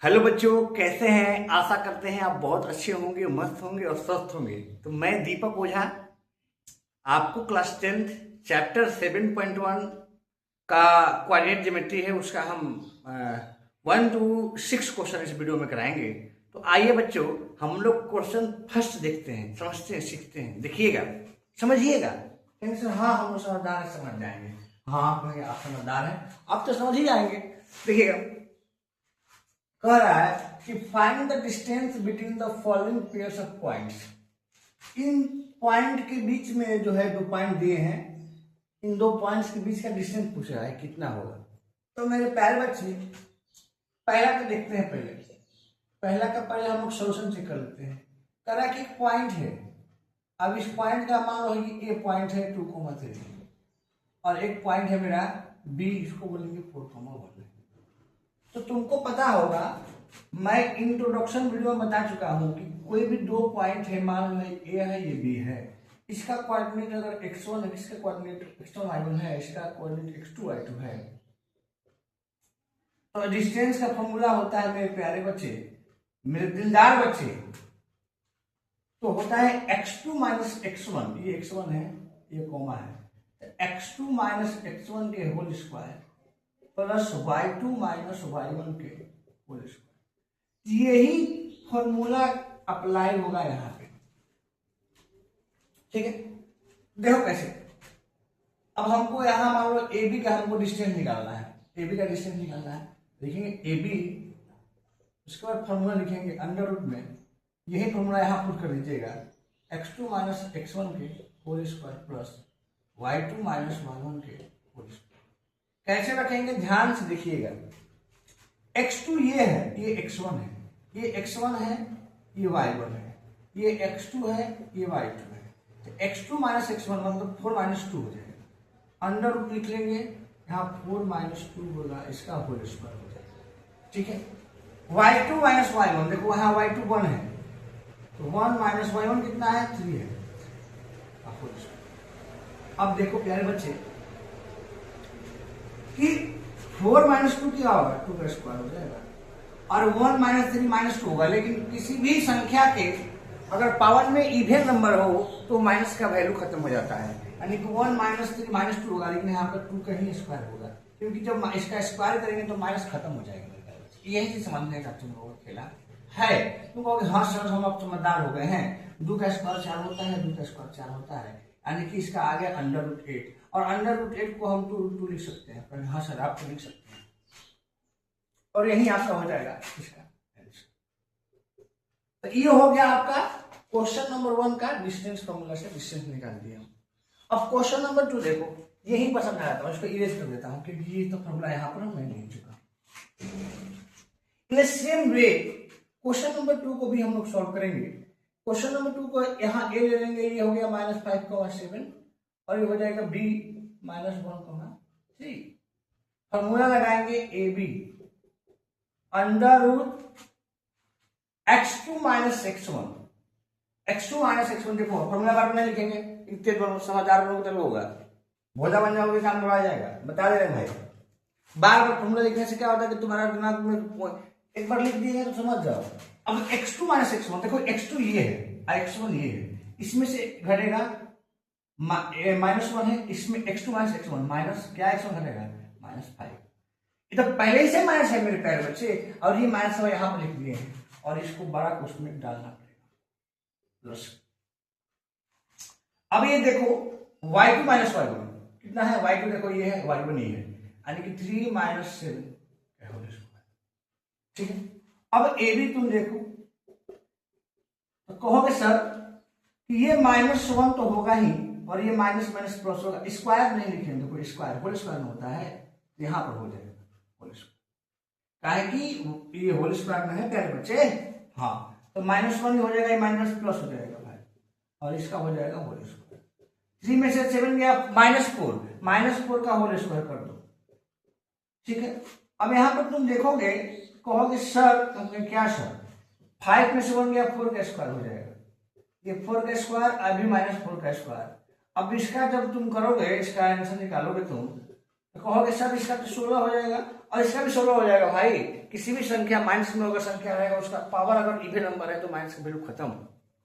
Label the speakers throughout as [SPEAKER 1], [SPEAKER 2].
[SPEAKER 1] Hello बच्चों, कैसे हैं? आशा करते हैं आप बहुत अच्छे होंगे, मस्त होंगे और स्वस्थ होंगे। तो मैं दीपक ओझा आपको क्लास 10th चैप्टर 7.1 का कोऑर्डिनेट ज्योमेट्री है, उसका हम 1 to 6 क्वेश्चन इस वीडियो में कराएंगे। तो आइए बच्चों, हम लोग क्वेश्चन फर्स्ट देखते हैं, समझते हैं, सीखते हैं। देखिएगा, समझिएगा। कहेंगे सर हाँ हम लोग समझदार है, समझ जाएंगे। हाँ आप कहेंगे आप समझदार हैं, आप तो समझ ही जाएंगे। देखिएगा, कह रहा है कि find the distance between the following pairs of points. In point के बीच में जो है दो पॉइंट दिए हैं, इन दो पॉइंट्स के बीच का डिस्टेंस पूछ रहा है कितना होगा। तो मेरे प्यारे बच्चे, पहला का देखते हैं। पहले हम लोग सोल्यूशन चेक कर लेते हैं। कह रहा है कि एक पॉइंट है, अब इस पॉइंट का मान लो ये पॉइंट है 2,3 और एक पॉइंट है मेरा बी, इसको बोलेंगे 4,1। तो तुमको पता होगा, मैं इंट्रोडक्शन वीडियो में बता चुका हूं कि कोई भी दो पॉइंट है, मान लो ए है ये बी है, इसका कोऑर्डिनेट अगर x1 है, इसका कोऑर्डिनेट x1 y1 है, इसका कोऑर्डिनेट x2 y2 है, तो डिस्टेंस का फॉर्मूला होता है मेरे प्यारे बच्चे, मेरे दिलदार बच्चे, तो होता है x2 माइनस x1। ये x1 है, ये कोमा है, तो x2 माइनस x1 के whole square plus y2 minus y1 के होल स्क्वायर। यही फॉर्मूला अप्लाई होगा यहां पे। ठीक है, देखो कैसे। अब हमको यहां मान लो ए बी का हमको डिस्टेंस निकालना है, ए बी का डिस्टेंस निकालना है। देखेंगे ए बी, उसके बाद फॉर्मूला लिखेंगे अंडर रूट में, यही फॉर्मूला यहां पुट कर दीजिएगा, x2 माइनस x1 के whole square plus y2 minus y1 के होल स्क्वायर। कैसे रखेंगे ध्यान से देखिएगा। x2 ये है, ये x1 है, ये x1 है, ये y1 है, ये x2 है, ये y2 है। तो x2 माइनस x1 मतलब 4 माइनस 2 हो जाएगा। अंडर रूट लिख लेंगे, यहाँ 4 माइनस 2 होगा, इसका होल स्क्वायर हो जाएगा। ठीक है, y2 माइनस y1, देखो यहाँ y2 1 है, तो 1 माइनस y1 कितना है, 3 है। अब देखो प्यारे बच्चे कि 4 माइनस 2 क्या होगा, 2 का स्क्वायर हो जाएगा, और 1 माइनस 3 माइनस 2 होगा। लेकिन किसी भी संख्या के अगर पावर में इवन नंबर हो तो माइनस का वैल्यू खत्म हो जाता है, यानी कि 1 माइनस 3 माइनस 2 होगा, लेकिन यहाँ पर 2 का ही स्क्वायर होगा, क्योंकि जब इसका स्क्वायर करेंगे तो माइनस खत्म हो जाएगा। यही चीज समझने का तुम लोगों का खेला है। तुम कहोगे हाँ सर हम अब समझदार हो गए हैं, 2 का स्क्वायर 4 होता है, 2 का स्क्वायर 4 होता है, यानी कि इसका आ गया अंडर रूट 8, और अंडर रूट 8 को हम 2 लिख सकते हैं। पर हाँ सर आप तो लिख सकते हैं, और यही आपका हो जाएगा इसका आंसर। तो ये हो गया आपका क्वेश्चन नंबर 1 का डिस्टेंस फॉर्मूला से डिस्टेंस निकाल दिया। अब क्वेश्चन नंबर 2 देखो, यही पसंद आया था, इसको इरेज कर देता हूं क्योंकि ये तो फॉर्मूला यहाँ पर मैं नहीं चुका। In same way question number 2 को भी हम लोग सॉल्व करेंगे। क्वेश्चन नंबर 2 को यहाँ ए ले लेंगे, ये हो गया -5,7, और ये हो जाएगा b -1,3। फॉर्मूला लगाएंगे A B under root x2 minus x1। x2 minus x1 देखो फॉर्मूला बार नहीं लिखेंगे, इतने दोनों समझदार लोग तो होगा, भोला बन जाओगे, काम बुरा जाएगा। बता दे रहे भाई, बार बार फॉर्मूला लिखने से क्या होता है कि तुम्हारा दिमाग में एक बार लिख दिए तो समझ जाओ। अब x2 माइनस x1 देखो, x2 ये है और x1 ये है, इसमें से घटेगा -1 है, इसमें x2 माइनस x1 माइनस क्या x1 घटेगा -5। ये तो पहले ही से माइनस है मेरे प्यारे बच्चे, और ये माइनस यहाँ पर लिख दिए हैं, और इसको बड़ा क्वेश्चन में डालना पड़ेगा प्लस। अब ये देखो y2 माइनस y1 कितना है, y2 देखो ये है, y1 ये है, यानी कि 3 माइनस 7। ठीक है, अब ए बी तुम देखो तो कहोगे सर कि ये -1 तो होगा ही, और ये माइनस माइनस प्लस होगा, स्क्वायर नहीं लिखेंगे, देखो स्क्वायर होल स्क्वायर में होता है, यहां पर हो जाएगा होल स्क्वायर, काहे कि ये होल स्क्वायर में है प्यारे बच्चे। हाँ, तो -1 हो जाएगा, ये माइनस प्लस हो जाएगा भाई, और इसका हो जाएगा होल स्क्वायर। 3 में से 7 गया -4 का होल स्क्वायर कर दो। ठीक है, अब यहां पर तुम देखोगे, कहोगे सर क्या सर 5 में से 1 गया 4 का स्क्वायर हो जाएगा, ये 4 का स्क्वायर अभी -4 का स्क्वायर। अब इसका जब तुम करोगे, इसका आंसर निकालोगे तुम, तो कहोगे सर इसका तो 16 हो जाएगा और इसका भी 16 हो जाएगा। भाई किसी भी संख्या माइनस में अगर संख्या रहेगा उसका पावर अगर इवन नंबर है तो माइनस का वैल्यू खत्म,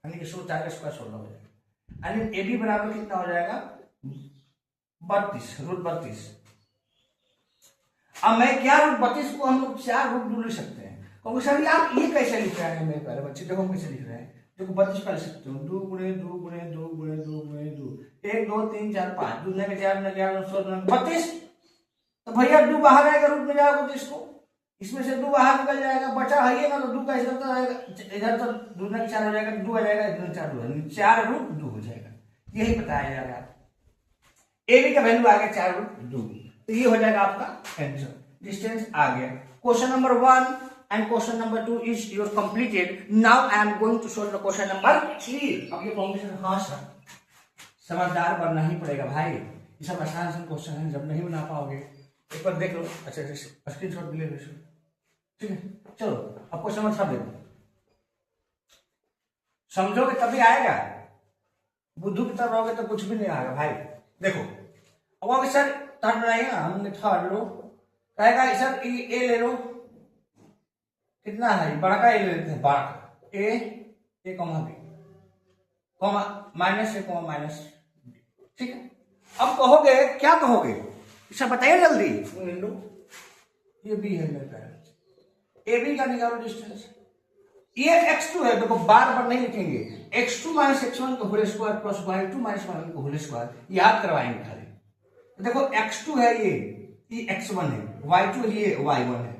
[SPEAKER 1] यानी कि 4 का स्क्वायर 16 हो जाएगा। यानी ए बी बराबर कितना हो जाएगा 32 रूट 32। अब मैं क्या रूट 32 को हम लोग 4 रूट 2 लिख सकते हैं। क्योंकि सर आप ये कैसे लिख रहे हैं मेरे प्यारे बच्चे, देखो हम कैसे लिख रहे हैं। देखो 32 पहले सकते हो 2 गुणे 2 गुणे 2 गुणे 2 गुणे 2 1 2 3 4 5 2 के 4 में 32। तो भैया 2 बाहर आएगा रूट में जाएगा तो इसको इसमें से 2 बाहर निकल जाएगा, बचा है ना तो 2 का इधर तो आएगा, इधर तो 2 के 4 हो जाएगा, 2 आ जाएगा, इधर 4 2 4 रूट 2 हो जाएगा। यही बताया जा रहा है। ए बी का वैल्यू आ गया 4 रूट 2, तो ये हो जाएगा आपका आंसर। डिस्टेंस आ गया। Question number 1 and question number 2 is your completed. Now I am going to solve the question number 3. अब ये कॉम्बिनेशन, हाँ सर समझदार बनना ही पड़ेगा भाई, ये सब आसान क्वेश्चन है, जब नहीं बना पाओगे एक बार देख लो। अच्छा स्क्रीनशॉट ले लो, ठीक है। चलो अब क्वेश्चन नंबर 3 देखो, समझोगे तभी आएगा, बुद्धू की तरफ रहोगे तो कुछ भी नहीं आएगा भाई। देखो अब सर थर्ड बनाएगा ना, हमने थर्ड लो कहेगा सर ए ले लो, कितना है बड़ा का ए ले लेते हैं, बड़ा ए कॉमा बी कॉमा माइनस ए कॉमा माइनस, ठीक है। अब कहोगे क्या कहोगे, इसे बताइए जल्दी। ये बी है मेरे पेरेंट्स, ए बी का निकालो डिस्टेंस। ये x2 है, देखो बार बार नहीं लिखेंगे, x2 माइनस x1 का whole square plus y2 minus y1 का होल स्क्वायर, याद करवाएंगे खाली। देखो x2 है ये x1 है, y2 ये y1 है,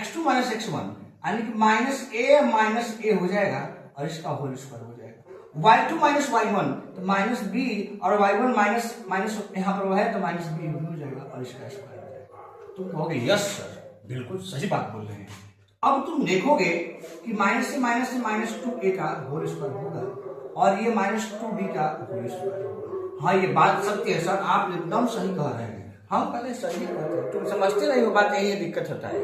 [SPEAKER 1] x2 माइनस x1 यानी कि माइनस ए हो जाएगा और इसका होल स्क्वायर हो जाएगा। y2 माइनस y1 तो माइनस बी और y1 माइनस माइनस यहाँ पर है तो माइनस बी हो जाएगा और इसका स्क्वायर हो जाएगा। तुम कहोगे यस सर बिल्कुल सही बात बोल रहे हैं। अब तुम देखोगे कि माइनस से माइनस 2a का होल स्क्वायर होगा और ये माइनस 2b का होल स्क्वायर होगा। हाँ ये बात सत्य है सर, आप एकदम सही कह रहे हैं, हम पहले सही कहते हैं, तुम समझते नहीं हो बात, यही दिक्कत होता है।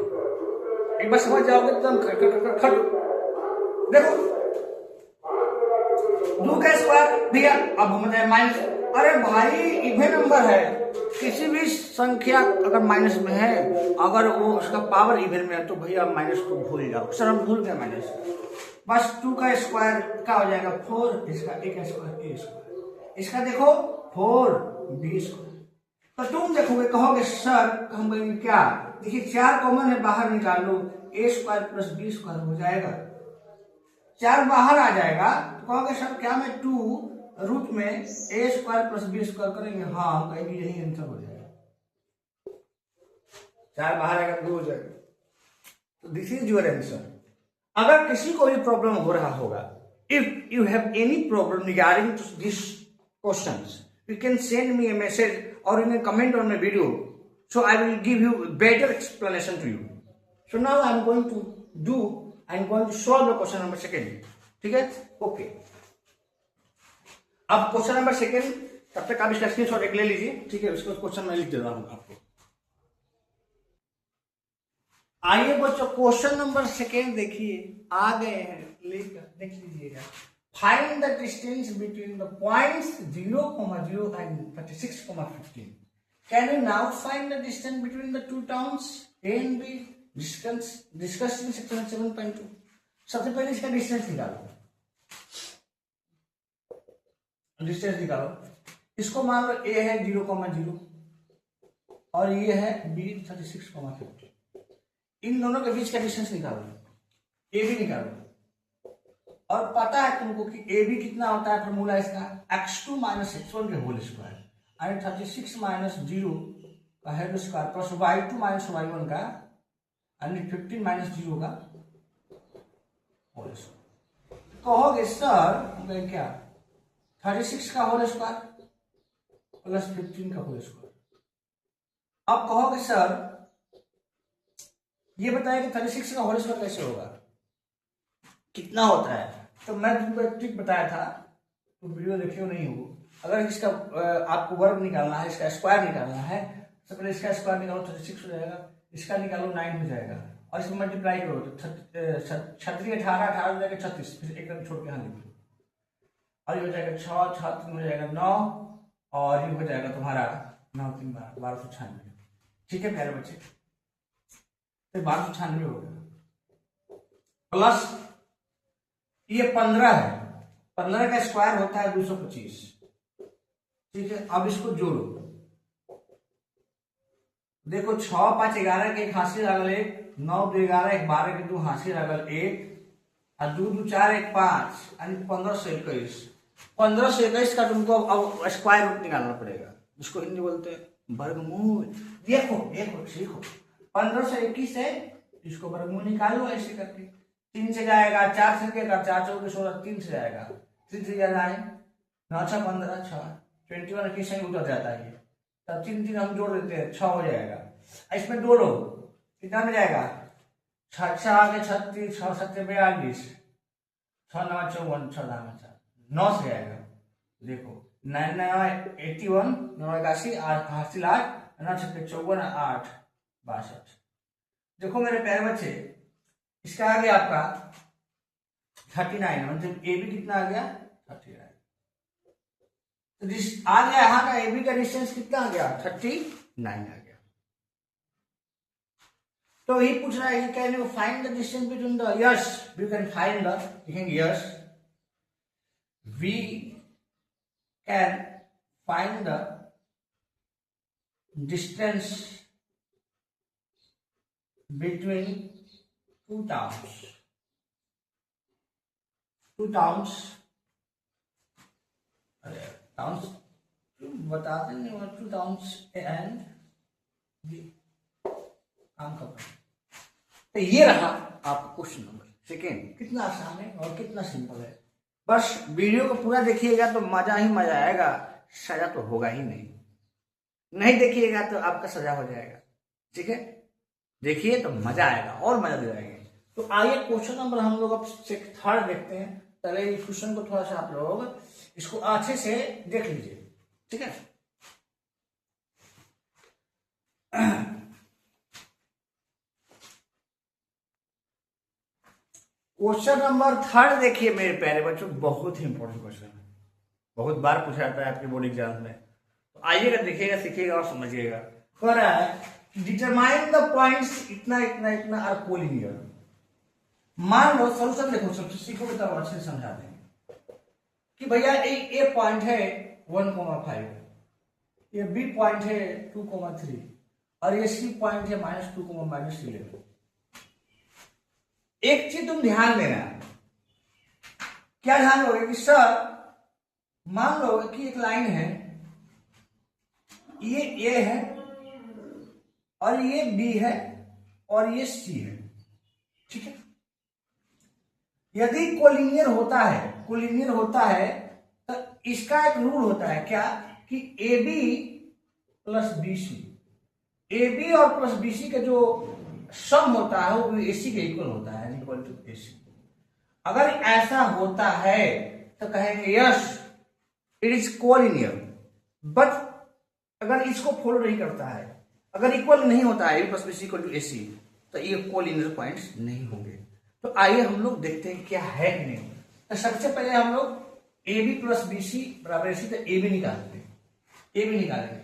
[SPEAKER 1] एक बार समझ जाओगे एकदम खट। देखो 2 का स्क्वायर भैया, अब हम माइनस, अरे भाई इवन नंबर है, किसी भी संख्या अगर माइनस में है अगर वो उसका पावर इवन में है तो भैया माइनस को भूल जाओ। सर हम भूल गए माइनस, बस 2 का स्क्वायर क्या हो जाएगा 4, इसका a का स्क्वायर a स्क्वायर, इसका देखो 4b स्क्वायर। तो तुम देखोगे कहोगे सर हम कहेंगे क्या, देखिए 4 कॉमन है बाहर निकाल लो, a square plus b square हो जाएगा, 4 बाहर आ जाएगा तो कहोगे सर क्या मैं 2 रूट में a square plus b square करेंगे, हाँ हम कहेंगे यही आंसर हो जाएगा, 4 बाहर आएगा 2 हो जाएगा। तो दिस इज योर आंसर। अगर किसी को भी प्रॉब्लम हो रहा होगा, if you have any problem regarding to this questions, you can send me a message or you can comment on my video, so I will give you better explanation to you. So now I am going to solve the question number 2, ठीक है, okay. अब question number 2, तब तक आप इसका screenshot एक ले लीजिए, ठीक है, उसको क्वेश्चन मैं लिख दे रहा हूं आपको। आइए बच्चों क्वेश्चन नंबर 2 देखिए, आ गए हैं, देख लीजिएगा। Find the distance between the points 0, 0 and 36, 15. Can you now find the distance between the two towns A and B? Discussed in section 7.2. सबसे पहले इसका डिस्टेंस निकालो, इसको मान लो A है 0, 0 और ये है B 36, 50। इन दोनों के बीच का डिस्टेंस निकालो, A भी निकालो, और पता है तुमको कि ए बी कितना होता है, फॉर्मूला इसका x2 माइनस x1 के होल स्क्वायर एंड 36 माइनस 0 का head square plus y2 minus y1 का एंड 15 माइनस 0 का होल स्क्वायर। कहोगे सर क्या 36 का होल स्क्वायर प्लस 15 का होल स्क्वायर। अब कहोगे सर ये बताइए कि 36 का होल स्क्वायर कैसे होगा, कितना होता है। तो मैं तुमको एक ट्रिक बताया था, तो वीडियो देखे हो नहीं हो, अगर इसका आपको वर्ग निकालना है, इसका स्क्वायर निकालना है, सबसे पहले इसका स्क्वायर निकालो 36 हो जाएगा, इसका निकालो 9 हो जाएगा और इसको मल्टीप्लाई करो तो 36 18 हो जाएगा 36, फिर एक रंग छोड़ के यहाँ लिख लो और ये हो जाएगा 6 6 3 हो जाएगा 9 और ये हो जाएगा तुम्हारा 9 3 12 1296, ठीक है प्यारे बच्चे, तो 1296 हो गया प्लस ये 15 है, 15 का स्क्वायर होता है 225। ठीक है, अब इसको जोड़ो, देखो 6 5 11 के एक हासिल लगल 1, 9 2 11 1 12 के 2 हासिल लगल 1 और 2 2 4 1 5 यानी 1521। 1521 का तुमको अब स्क्वायर रूट निकालना पड़ेगा, जिसको हिंदी बोलते हैं वर्गमूल। देखो देखो सीखो, 1521 है, इसको वर्गमूल निकालो ऐसे करके। 3 से जाएगा, 4 से जाएगा, 4 4 16, 3 से जाएगा, 3 से 9 9 6 15 6 21 की संख्या उतर जाता है, तब 3 3 हम जोड़ देते हैं 6 हो जाएगा। इसमें 2 लो, कितना में जाएगा, 6 6 आगे 36, 6 7 42, 6 9 54, 6 9 से जाएगा। देखो 9 9 81, 9 81 8 हासिल 8, 9 6 54 8 62। देखो मेरे प्यारे बच्चे, इसका आ गया आपका 39, मतलब ए बी कितना आ गया 39। तो आ गया यहाँ का ए बी का डिस्टेंस कितना आ गया 39 आ गया। तो ये पूछ रहा है कि can you find the distance between the, yes we can find the, लिखेंगे yes we can find the distance between two towns towns बता देंगे, 2 towns and काम का। तो ये रहा आपका क्वेश्चन नंबर सेकेंड। कितना आसान है और कितना सिंपल है, बस वीडियो को पूरा देखिएगा तो मजा ही मजा आएगा, सजा तो होगा ही नहीं, नहीं देखिएगा तो आपका सजा हो जाएगा। ठीक है, देखिए तो मजा आएगा और मजा दे जाएंगे। तो आइए क्वेश्चन नंबर हम लोग अब थर्ड देखते हैं। पहले इस क्वेश्चन को थोड़ा सा आप लोग इसको अच्छे से देख लीजिए। ठीक है, क्वेश्चन नंबर थर्ड देखिए मेरे प्यारे बच्चों, बहुत ही इंपॉर्टेंट क्वेश्चन है, बहुत बार पूछा जाता है आपके बोर्ड एग्जाम में। तो आइएगा, देखिएगा, सीखिएगा और समझिएगा। कह रहा है डिटरमाइन द पॉइंट्स इतना इतना इतना आर कोलिनियर। मान लो सोल्यूशन देखो, सबसे सीखोगे तब अच्छे से समझा देंगे कि भैया ए पॉइंट है 1,5, ये बी पॉइंट है 2,3 और ये सी पॉइंट है -2,11। एक चीज तुम ध्यान देना, क्या ध्यान दोगे कि सर मान लो कि एक लाइन है, ये ए है और ये बी है और ये सी है। ठीक है, यदि कोलिनियर होता है तो इसका एक रूल होता है क्या कि A B plus B C, A B और प्लस बी सी का जो सम होता है वो ए सी के इक्वल होता है, इक्वल टू ए सी। अगर ऐसा होता है तो कहेंगे yes it is collinear. But अगर इसको फॉलो नहीं करता है, अगर इक्वल नहीं होता है A B plus B C equal to A C, तो ये कोलिनियर पॉइंट्स नहीं होंगे। तो आइए हम लोग देखते हैं क्या है कि नहीं। तो सबसे पहले हम लोग A B plus B C बराबर ए सी, तो ए बी निकालते हैं, ए बी निकालेंगे,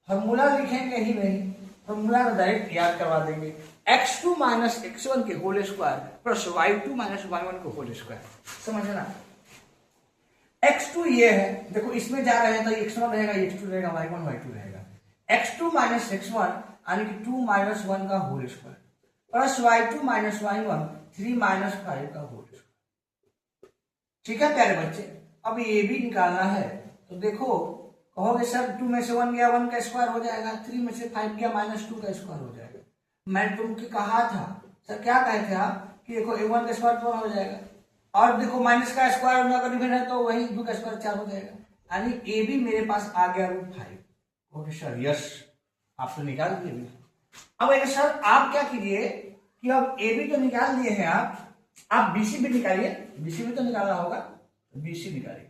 [SPEAKER 1] फॉर्मूला लिखेंगे ही नहीं, फॉर्मूला डायरेक्ट याद करवा देंगे। x2 माइनस x1 के whole square plus y2 minus y1 के होल स्क्वायर। समझना, x2 ये है, देखो इसमें जा रहे हैं तो x1 रहेगा, x2 रहेगा, y1 y2 रहेगा। x2 माइनस x1 यानी कि 2 माइनस 1 का whole square plus y2 minus y1 3 minus 5 का होल स्क्वायर। ठीक है प्यारे बच्चे, अब ये भी निकालना है। तो देखो कहोगे सर 2 में से 1 गया 1 का स्क्वायर हो जाएगा, 3 में से 5 गया -2 का स्क्वायर हो जाएगा। मैं तुमको कहा था सर, क्या कहे थे आप कि देखो a1 का स्क्वायर 4 हो जाएगा और देखो माइनस का स्क्वायर अगर डिवाइड है तो वही 2 का स्क्वायर 4 हो जाएगा, यानी ए भी मेरे पास आ गया √5। ओके सर, यस आप तो निकाल दिए। अब एक सर आप क्या कीजिए कि अब ए बी तो निकाल दिए हैं आप बीसी भी निकालिए, बीसी भी तो निकालना होगा, बीसी निकालिए।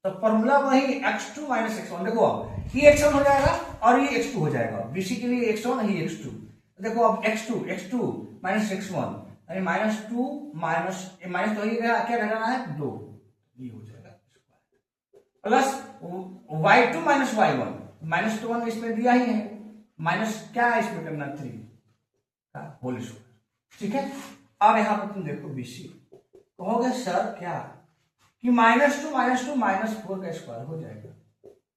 [SPEAKER 1] तो फॉर्मूला वही x2 माइनस x1, देखो अब ये x1 हो जाएगा और ये x2 हो जाएगा, बीसी के लिए x1 ही x2। देखो अब x2 माइनस x1 यानी -2 माइनस तो ये क्या घटाना है 2, ये हो जाएगा प्लस y2 माइनस y1, -1 इसमें दिया ही है माइनस क्या है इसमें करना 3 का होल स्क्वायर, ठीक है। अब यहां पर तुम देखो BC, कहोगे सर क्या कि -2 -4 का स्क्वायर हो जाएगा।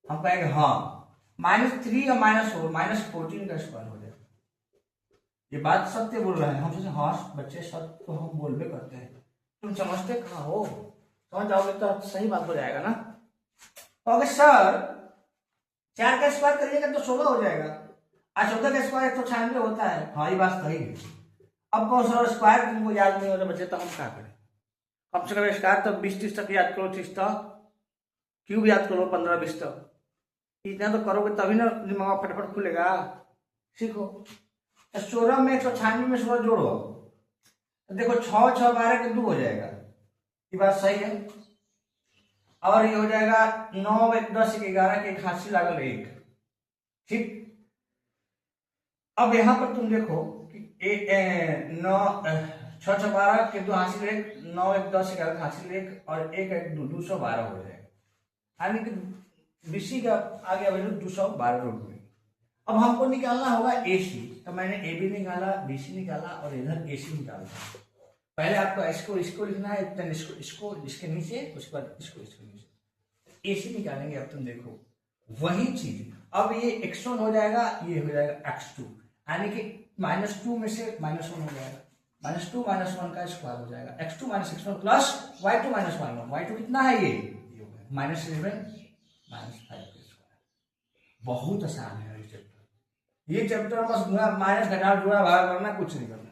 [SPEAKER 1] हम कहेंगे हाँ, -3 और -4 -14 का स्क्वायर हो जाएगा। ये बात सत्य बोल रहे हैं हम सोचे हाँ बच्चे सत्य तो हम बोलबे करते हैं, तुम समझते कहाँ हो, समझ जाओगे तो सही बात हो जाएगा ना। तो अगर सर 4 का स्क्वायर करिएगा तो 16 हो जाएगा, और 14 का स्क्वायर 196 होता है। हाँ ये बात सही है। अब कौन सा स्क्वायर तुमको याद नहीं होता बच्चे, तो हम क्या करें, कम से कम स्क्वायर तो 20-30 तक याद करो, 30 तक, क्यूब याद करो 15-20 तक, इतना तो करोगे तभी ना दिमाग फटाफट खुलेगा। सीखो। 16 में 196 में 16 जोड़ो, तो देखो 6 6 12 के 2 हो जाएगा, ये बात सही है। और ये हो जाएगा 9 1 10 11 के 88 लागल 1, ठीक। अब यहां पर तुम देखो कि 9 6 6 12 के 2 हासिल 1, 9 1 10 11 हासिल 1 और 1 1 2 212 हो जाएगा, यानी कि BC का आगे वैल्यू 212 रूट में। अब हमको निकालना होगा AC, तो मैंने AB निकाला, BC निकाला और इधर AC निकाला। पहले आपको इसको लिखना है, then इसको इसके नीचे, उसके बाद इसको इसके नीचे AC निकालेंगे। अब तुम देखो वही चीज, अब ये x1 हो जाएगा, ये हो जाएगा x2, यानी कि -2 में से -1 हो जाएगा, -2 -1 का स्क्वायर हो जाएगा, x2 -x1 plus y2 -y1, y2 कितना है ये -11 -5 का स्क्वायर। बहुत आसान है ये चैप्टर, बस गुणा माइनस घटा जोड़ा भाग करना, कुछ नहीं करना।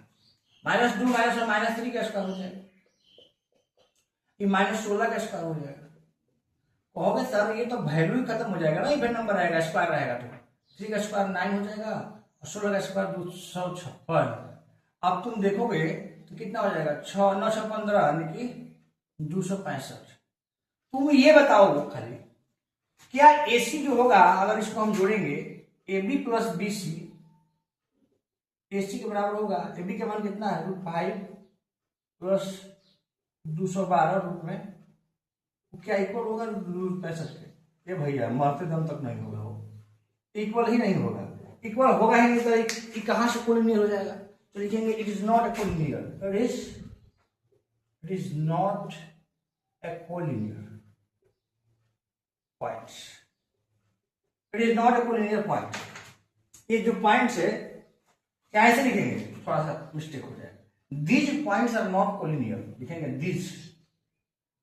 [SPEAKER 1] -2 -1 -3 का स्क्वायर हो जाएगा, ये -16 का स्क्वायर हो जाएगा। कहोगे सर ये तो वैल्यू ही खत्म हो जाएगा ना, इवन नंबर आएगा, स्क्वायर रहेगा तो 3 का स्क्वायर 9 हो जाएगा और 16 का स्क्वायर 256। अब तुम देखोगे तो कितना हो जाएगा, 6 9 6 15 यानी कि 265। तुम ये बताओ खाली क्या AC जो होगा, अगर इसको हम जोड़ेंगे AB प्लस BC AC के बराबर होगा। AB का मान कितना है, √5 प्लस 212 रूट में, क्या इक्वल होगा √65 के। ये भैया मरते दम तक नहीं होगा, वो इक्वल ही नहीं होगा, इक्वल होगा ही नहीं तो ये कहां से कोलिनियर हो जाएगा। तो लिखेंगे it is not a collinear, it is not a collinear points, it is not a collinear point. ये जो पॉइंट्स है क्या ऐसे लिखेंगे, थोड़ा सा मिस्टेक हो जाएगा। These points are not collinear, लिखेंगे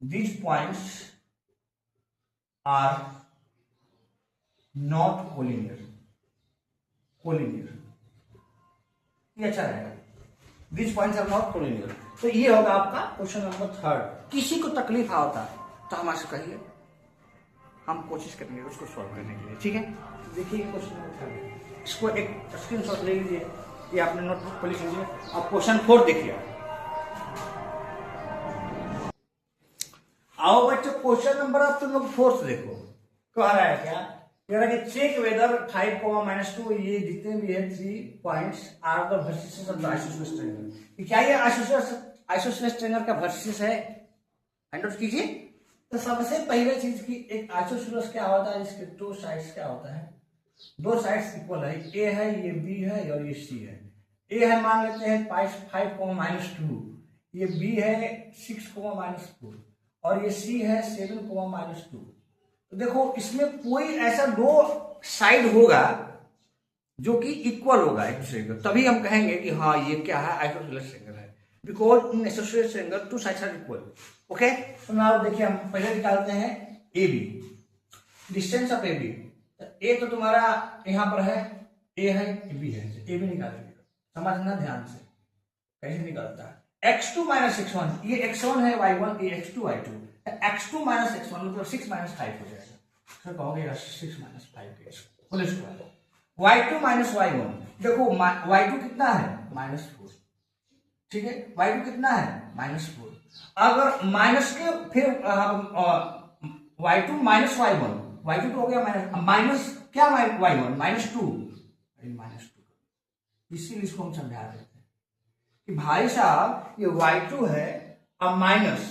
[SPEAKER 1] these points are not collinear, ये अच्छा रहेगा, these points are not collinear. तो ये होगा आपका क्वेश्चन नंबर 3। किसी को तकलीफ आता है तो हमसे कहिए, हम कोशिश करेंगे उसको सॉल्व करने के लिए, ठीक है। देखिए क्वेश्चन नंबर 3, इसको एक स्क्रीनशॉट ले लीजिए, ये आपने नोटबुक पर लिख लीजिए। अब क्वेश्चन 4 देखिए। आओ बच्चों क्वेश्चन नंबर अब तुम लोग 4 देखो, कह रहा है क्या, कह रहा है कि चेक वेदर 5, -2 ये जितने भी है 3 points are the vertices of the isosceles triangle. क्या ये आइसोसेलेस ट्रायंगल का वर्टिसेस है, फाइंड आउट कीजिए। तो सबसे पहले चीज की एक आइसोसेलेस क्या होता है, इसके 2 साइड्स क्या होता है, 2 साइड्स इक्वल है, ए है, ये बी है और ये सी है। ए है मान लेते हैं 5, -2, ये बी है 6, -4 और ये सी है 7, -2। तो देखो इसमें कोई ऐसा 2 साइड होगा जो कि इक्वल होगा एक दूसरे को, तभी हम कहेंगे कि हाँ ये क्या है, आइसोसेलेस ट्रायंगल है, because in isosceles triangle 2 sides are equal. Okay, तो नाउ देखिए हम पहले निकालते हैं AB, डिस्टेंस ऑफ AB। ए तो तुम्हारा यहां पर है, ए है, बी है, ए भी निकालेंगे, समझना ध्यान से कैसे निकलता है। x2 - x1, ये x1 है y1, ये x2 y2, x2 - x1 मतलब 6 - 5 हो जाएगा, फिर कहोगे 6 - 5 के होल स्क्वायर। y2 - y1, देखो y2 कितना है -4, ठीक है, y2 कितना है -4। अगर माइनस के फिर y2 - y1, y2 तो हो गया माइनस क्या y1 -2, इसीलिए इसको हम समझा देते हैं कि भाई साहब ये y2 है अब माइनस,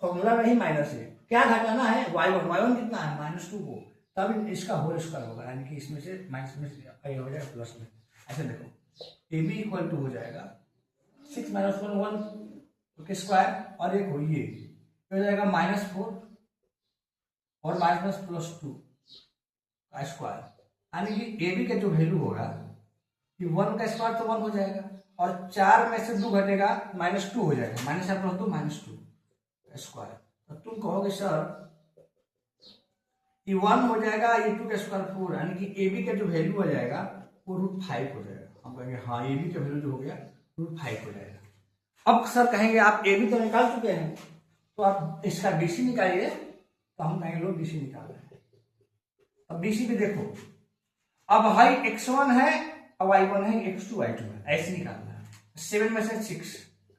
[SPEAKER 1] फॉर्मूला में ही माइनस है, क्या घटाना है y1 कितना है -2 को, तब इसका होल स्क्वायर होगा, यानी कि इसमें से माइनस में ये हो जाएगा प्लस में। ऐसे देखो ए बी इक्वल टू हो जाएगा 6 माइनस 1 स्क्वायर और एक हो जाएगा -4 और माइनस +2 का स्क्वायर, यानी कि ए बी का जो वैल्यू होगा कि 1 का स्क्वायर तो 1 हो जाएगा और 4 में से 2 घटेगा -2 हो जाएगा, माइनस आप रख दो -2 का स्क्वायर। तो तुम कहोगे सर ये 1 हो जाएगा, ये 2 का स्क्वायर 4, यानी कि ए बी का जो वैल्यू आ जाएगा वो √5 हो जाएगा। हम कहेंगे हाँ ए बी का वैल्यू जो हो गया √5 हो जाएगा। अब सर कहेंगे आप ए बी तो निकाल चुके हैं तो आप इसका BC निकालिए, तो हम कहेंगे लो BC निकाल रहे हैं। अब BC पे देखो, अब हाई x1 है और y1 है, x2 y2 है, ऐसे निकालना है। 7 में से 6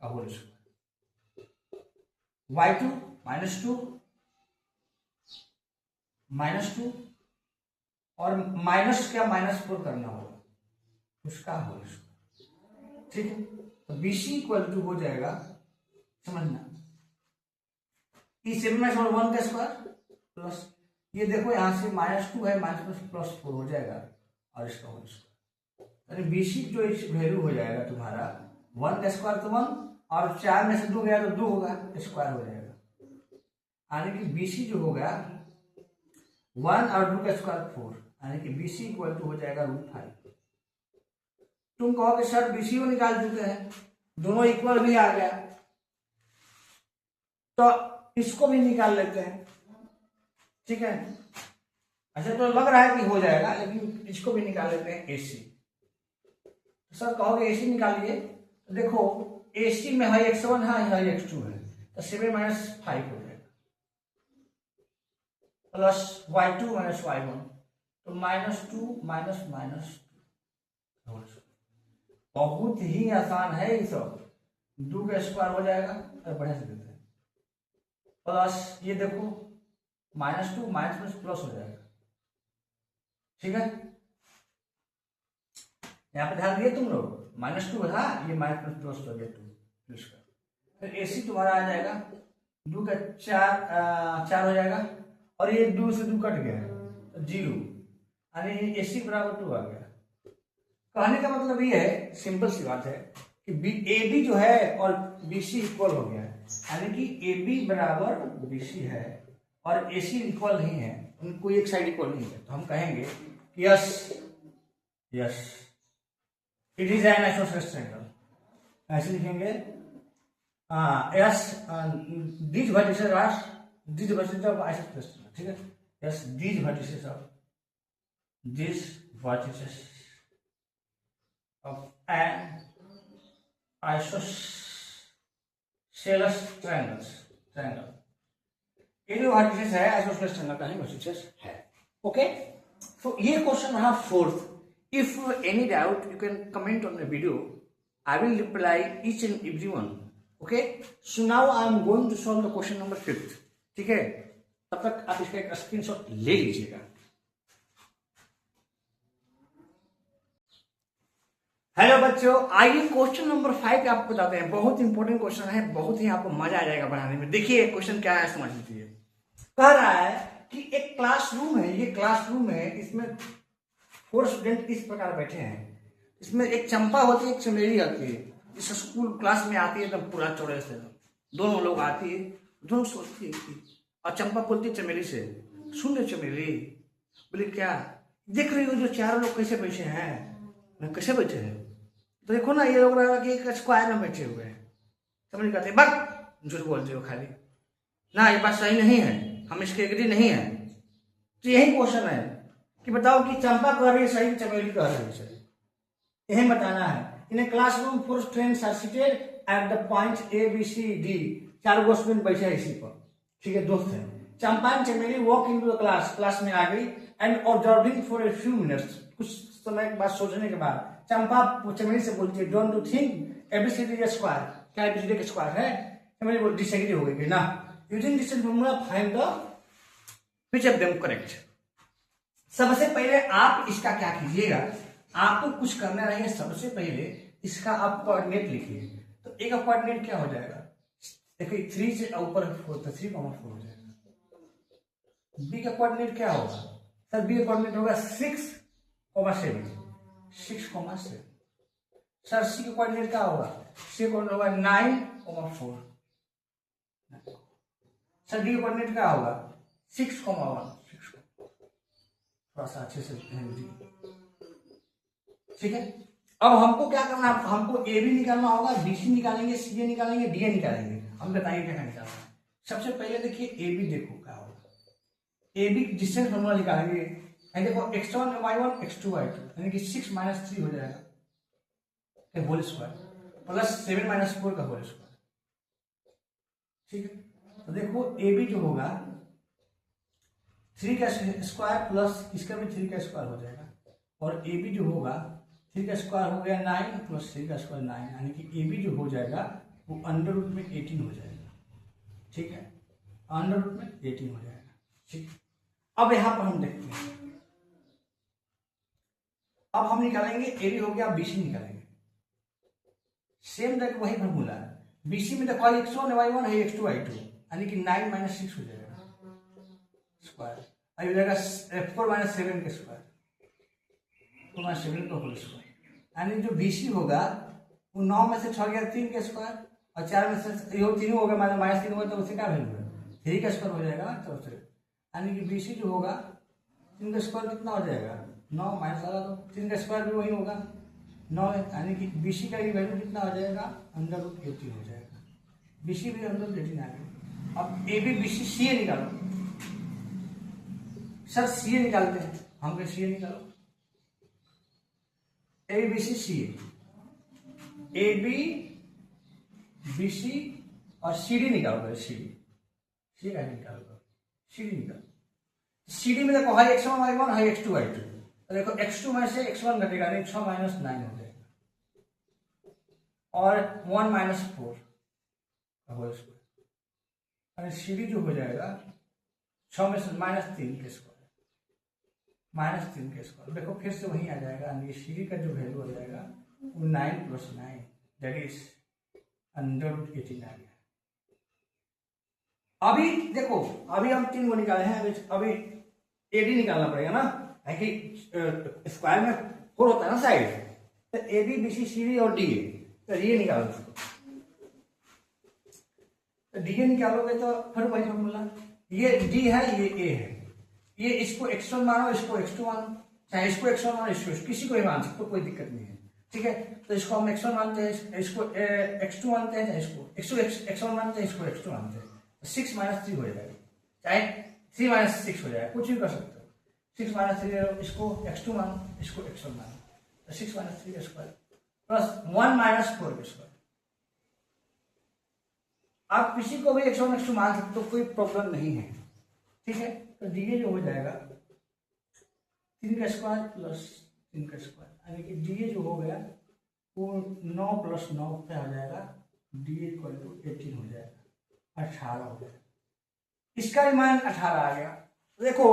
[SPEAKER 1] का होल स्क्वायर, y2 -2 और माइनस क्या -4 करना होगा उसका होल स्क्वायर, ठीक है। तो BC इक्वल टू हो जाएगा, समझना, E7 में 1 का स्क्वायर प्लस ये देखो यहां से -2 है, +4 हो जाएगा और इसका होल स्क्वायर, यानी BC जो वैल्यू हो जाएगा तुम्हारा 1 का स्क्वायर तो 1 और 4 में से 2 गया तो 2 होगा, स्क्वायर हो जाएगा, यानी कि BC जो होगा 1 और 2 का स्क्वायर 4, यानी कि BC इक्वल टू हो जाएगा √5। तुम कहोगे सर BC को निकाल चुके हैं, दोनों इक्वल भी आ गया, तो इसको भी निकाल लेते हैं, ठीक है। अच्छा तो लग रहा है कि हो जाएगा, लेकिन इसको भी निकाल लेते हैं AC। तो सर कहोगे AC निकालिए, तो देखो AC में है x1 है x2 है, तो 7 - 5 हो जाएगा प्लस y2 - y1, तो -2 बहुत ही आसान है ये सब, 2 का स्क्वायर हो जाएगा, बढ़िया से देते हैं, प्लस ये देखो -2 माइनस प्लस हो जाएगा, ठीक है। यहाँ पे ध्यान दिए तुम लोग, -2 था, ये माइनस प्लस हो गया 2 का, फिर AC तुम्हारा आ जाएगा 2 का 4 हो जाएगा और ये 2 से 2 कट गया तो 0, यानी AC बराबर 2 आ गया। कहने का मतलब ये है, सिंपल सी बात है कि AB जो है और BC इक्वल हो गया है, यानी कि AB बराबर BC है और AC इक्वल नहीं है, उनको एक साइड इक्वल नहीं है, तो हम कहेंगे कि yes it is an isosceles triangle, ऐसे लिखेंगे yes these vertices are these vertices of isosceles, ठीक है। Yes these vertices of an isosceles triangle, ये जो वर्टिसेस है आइसोसेलेस ट्रायंगल का ही वर्टिसेस है, ओके। तो ये क्वेश्चन रहा 4th। If any doubt you can comment on the video, I will reply each and everyone, okay. So now I am going to solve the question number 5th, ठीक है। तब तक आप इसका एक स्क्रीनशॉट ले लीजिएगा। हेलो बच्चों, आइए क्वेश्चन नंबर 5 आपको बताते हैं। बहुत इंपॉर्टेंट क्वेश्चन है, बहुत ही आपको मजा आ जाएगा बनाने में। देखिए क्वेश्चन क्या है, समझ लीजिए। कह रहा है कि एक क्लासरूम है, ये क्लासरूम है, इसमें 4 स्टूडेंट इस प्रकार बैठे हैं। इसमें एक चंपा होती है, एक चमेली होती है। इस स्कूल क्लास में आती है एकदम पूरा चौड़े से, दोनों लोग आती है, दोनों सोचती है कि, और चंपा बोलती है चमेली से, सुन रहे चमेली, बोले क्या देख रही हो जो चारों लोग कैसे बैठे हैं, कैसे बैठे हैं, तो देखो ना ये लोग रहा कि एक स्क्वायर में बैठे हुए हैं। चमेली कहते हैं बस झूठ बोलते हो खाली, ना ये बात सही नहीं है, हम इसके एग्री नहीं है। तो यही क्वेश्चन है कि बताओ कि चंपा कह रही है सही, चमेली कह रही है सही, यही बताना है। In a classroom 4 students are seated at the point ABCD, 4 student बैठे हैं इसी पर, ठीक है, दोस्त है। Champa and Chameli walk into the class, class में आ गई, and observing for a few minutes, कुछ समय के बाद सोचने के बाद चंपा चमेली से बोलती है don't you think ABCD is square, क्या ABCD का स्क्वायर है? चमेली बोल डिसएग्री हो गई ना, using this formula find the which of them correct. सबसे पहले आप इसका क्या कीजिएगा, आपको कुछ करना नहीं है, सबसे पहले इसका आप कोऑर्डिनेट लिखिए। तो एक कोऑर्डिनेट क्या हो जाएगा, देखिए 3 से ऊपर 4 तो 3,4 हो जाएगा। बी का कोऑर्डिनेट क्या होगा, सर बी का कोऑर्डिनेट होगा 6,7, 6,7। सर सी का कोऑर्डिनेट क्या होगा? सी का कोऑर्डिनेट होगा 9,4। सर डी का कोऑर्डिनेट क्या होगा? 6,1। थोड़ा सा अच्छे से ध्यान दीजिए, ठीक है। अब हमको क्या करना है? हमको ए बी निकालना होगा, बी सी निकालेंगे, सी ए निकालेंगे, डी ए निकालेंगे। हम बताएंगे क्या निकालना है। सबसे पहले देखिए ए बी, देखो क्या होगा। ए बी डिस्टेंस फॉर्मूला निकालेंगे। देखो x1 y1 x2 y2 यानी कि 6 - 3 हो जाएगा होल स्क्वायर प्लस 7 - 4 का होल स्क्वायर, ठीक है। तो देखो ए बी जो होगा 3 का स्क्वायर प्लस इसका भी 3 का स्क्वायर हो जाएगा, और ए बी जो होगा 3 का स्क्वायर हो गया 9 प्लस 3 का स्क्वायर 9, यानी कि ए बी जो हो जाएगा वो अंडर रूट में 18 हो जाएगा, ठीक है। अंडर रूट में 18 हो जाएगा, ठीक। अब यहां पर हम देखते हैं, अब हम निकालेंगे ए बी हो गया, बीसी निकालेंगे। सेम दैट वही फॉर्मूला है। बीसी में देखो x1 y1 है x2 y2 यानी कि 9 - 6 हो जाएगा स्क्वायर, हो जाएगा 4 - 7 के स्क्वायर, 4 - 7 का होल स्क्वायर, यानी जो बीसी होगा वो 9 में से 6 गया 3 के स्क्वायर, और 4 में से ये 3 होगा -3 होगा, तो उससे क्या वैल्यू है 3 का स्क्वायर हो जाएगा। तो यानी कि बीसी जो होगा 3 का स्क्वायर कितना हो जाएगा 9 माइनस लगा दो, 3 का स्क्वायर भी वही होगा 9, यानी कि बीसी का भी वैल्यू कितना हो जाएगा अंडर रूट 18 हो जाएगा। बीसी भी अंडर रूट 18 आ गया। अब ए B B C C A निकालो। सर सी ए निकालते हैं, हम सी ए निकालो। A B C C A B B C और सी डी निकालो। सी डी निकालो, सी डी निकालो। सी डी में देखो है x1 y1 है x2 y2, तो देखो x2 में से x1 घटेगा नहीं, 6 - 9 हो जाएगा, और 1 - 4 होल स्क्वायर, सी डी जो हो जाएगा 6 में से -3 के स्क्वायर, -3 के स्क्वायर। देखो फिर से वही आ जाएगा, यानी सी डी का जो वैल्यू हो जाएगा वो 9 + 9 दैट इज अंडर रूट 18 आ गया। अभी देखो, अभी हम 3 को निकाले हैं, अभी ए डी निकालना पड़ेगा ना, है कि स्क्वायर में 4 होता है ना साइड, तो A B B C C D और डी ए, तो डी निकालो उसको। तो डी ए निकालोगे तो फिर वही फॉर्मूला, ये डी है ये ए है, ये इसको x1 मानो, इसको x2 मानो, चाहे इसको x1 मानो, इसको किसी को ही मान सकते, कोई दिक्कत नहीं है, ठीक है। तो इसको हम x1 मानते हैं, इसको x2 मानते हैं, इसको x1 मानते हैं, इसको x2 मानते हैं। 6 - 3 हो जाएगा, चाहे 3 - 6 हो जाएगा, कुछ भी कर सकते हो। 6 - 3 इसको x2 मानो, इसको x1 मानो, तो 6 - 3 का स्क्वायर प्लस 1 - 4 का स्क्वायर। आप किसी को भी x1 x2 मान सकते हो, कोई प्रॉब्लम नहीं है, ठीक है। तो डी जो हो जाएगा 3 का स्क्वायर प्लस 3 का स्क्वायर, यानी कि डी जो हो गया वो 9 + 9 क्या हो जाएगा, डी = 18 हो जाएगा, 18 हो गया। इसका भी मान 18 आ गया। देखो